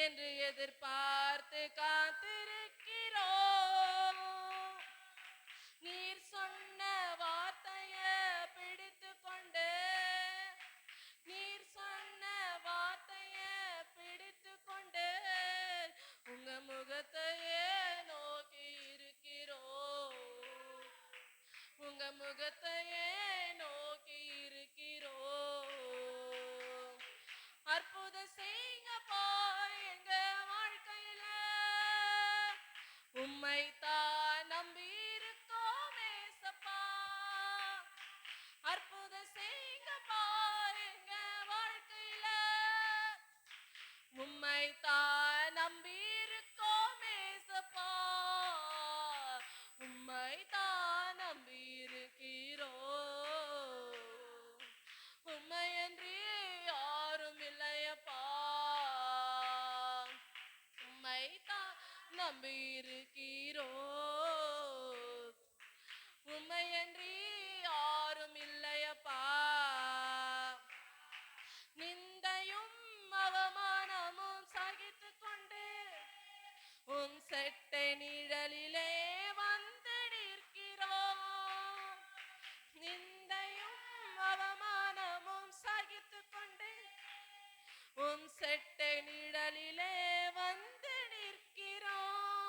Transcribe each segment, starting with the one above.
என்று எதிர்பார்த்து காத்திருக்கிறோம். நீர் சொன்ன வார்த்தைய பிடித்து கொண்டு, நீர் சொன்ன வார்த்தைய பிடித்து கொண்டு உங்க முகத்தையே நோக்கி இருக்கிறோம். உங்க முகத்தையே நோக்கி இருக்கிறோம். அற்புதம் செய்யுங்கப்பா எங்க வாழ்க்கையில, உம்மை தான் நம்பி இருக்கோம் ஏசப்பா. அற்புதம் செய்யுங்கப்பா எங்க வாழ்க்கையில, உம்மை தான் நம்பி இருக்கோம் ஏசப்பா. உம்மை தான் நம்பி இருக்கிறோம். உம்மையன்றி யாரும் இல்லையப்பா. உம்மை தான் நம்பி இருக்கிறோம். உம்மையன்றி யாரும் இல்லையப்பா. நிந்தையும் அவமானமும் சகித்து கொண்டு உம் செட்டை நிழலிலே வந்து நிற்கிறோம். நிந்தையும் அவமானமும் சகித்து கொண்டு உம் செட்டை நிழலிலே வந்து நிற்கிறோம்.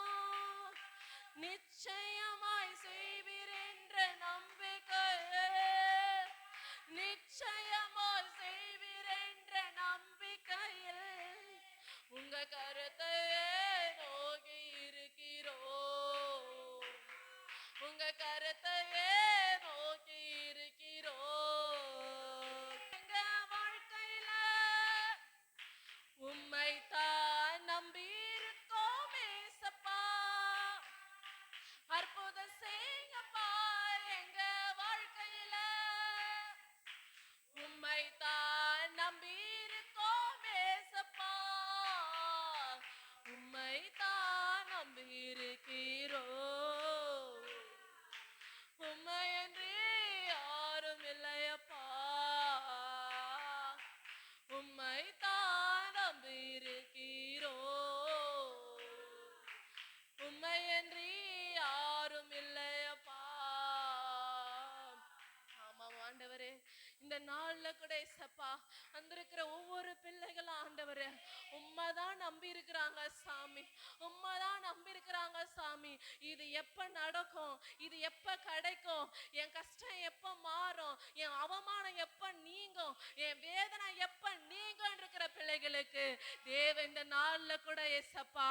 நிச்சயமாய் செய்வீர் என்ற நம்பிக்கையே, நிச்சயமாய் செய்வீர் என்ற நம்பிக்கையில் உங்க கருத்தையே நோக்கி இருக்கிறோம். உங்க கருத்தையே நோக்கி இருக்கிறோம். எங்க வாழ்க்கையில உம்மை தான் நம்பி இருக்கோம் ஏசப்பா. அற்புதம் செய்யுங்கப்பா எங்க வாழ்க்கையில, உம்மை தான் நம்பி இருக்கோம் ஏசப்பா. உம்மை தான் நம்பி இருக்கிறோம். உம்மையன்றி யாரும் இல்லையப்பா. உம்மை தான் நம்பி இருக்கிறோம். உம்மையன்றி யாரும் இல்லையப்பா. ஆமாம் ஆண்டவரே, இந்த நாள்ல கூட ஏசப்பா வந்திருக்கிற ஒவ்வொரு பிள்ளைகளும் ஆண்டவரே உம்மைதான் நம்பி இருக்கிறாங்க சாமி. உம்மைதான் நம்பி இருக்கிறாங்க சாமி. இது எப்ப நடக்கும், இது எப்ப கிடைக்கும், என் கஷ்டம் எப்ப மாறும், என் அவமானம் எப்ப நீங்கும், என் வேதனை எப்ப நீங்கும் இருக்கிற பிள்ளைகளுக்கு தேவ இந்த நாள்ல கூட ஏசப்பா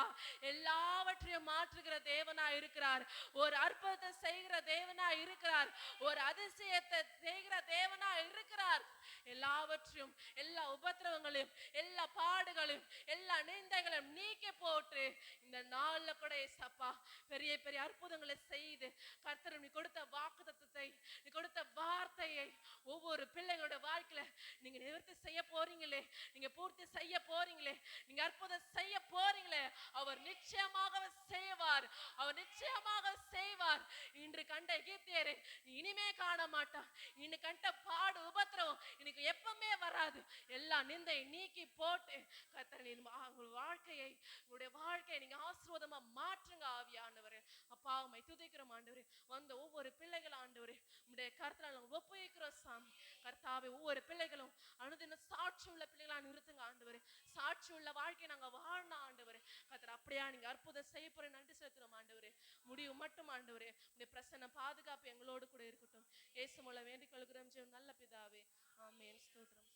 எல்லாவற்றையும் மாற்றுகிற தேவனா இருக்கிறார். ஒரு அற்புதத்தை செய்கிற தேவனா இருக்கிறார். ஒரு அதிசயத்தை செய்கிற தேவனா இருக்கிறார். எல்லாவற்றையும், எல்லா உபத்திரவங்களையும், எல்லா பாடுகளையும், எல்லா நிந்தைகளையும் நீக்கி போட்டு இந்த நாள்ல கூட ஏசப்பா பெரிய பெரிய அற்புதங்களை செய்து கர்த்தர் நீ கொடுத்த வாக்குத்தத்தத்தை, நீ கொடுத்த வார்த்தையை ஒவ்வொரு பிள்ளைகளோட வாழ்க்கையில நீங்க நிவர்த்தி செய்ய போறீங்களே, நீங்க பூர்த்தி செய்ய போறீங்களே, நீங்க அற்புதம் செய்ய போறீங்களே, அவர் நிச்சயமாக செய்வார். அவர் நிச்சயமாக செய்வார். இன்று கண்ட எகிப்தியரை இனிமே காண மாட்டான். இன்று கண்ட பாடு உபத்திரவம் இன்னைக்கு எப்பவுமே வராது. எல்லா நிந்தை நீக்கி போட்டு கர்த்தர் உங்கள் வாழ்க்கையை, உங்களுடைய வாழ்க்கையை நீங்க ஆசீர்வாதமா மாற்றுங்க ஆவியானவரே. அப்பா உம்மை துதிக்கிறோம் ஆண்டவரே. வந்த ஒவ்வொரு பிள்ளைகள் ஆண்டவரே உம்முடைய கர்த்தரால் ஒப்புவிக்கிறோம் சாமி. கர்த்தாவே ஒவ்வொரு பிள்ளைகளும் அனுதின சாட்சி உள்ள பிள்ளைகளா நிறுத்துங்க ஆண்டவரே. சாட்சி உள்ள வாழ்க்கையை நாங்க வாழணும் ஆண்டவரே. கர்த்தர் அப்படியா நீங்க அற்புதம் செய்ய போற நன்றி செலுத்துறோம் ஆண்டவரே. முடிவு மட்டும் ஆண்டவரே உம்முடைய பிரசன்ன பாதுகாப்பு எங்களோடு கூட இருக்கட்டும். இயேசு மூலம் வேண்டிக் கொள்கிறோம் நல்ல பிதாவே. ஆமென். ஸ்தோத்திரம்.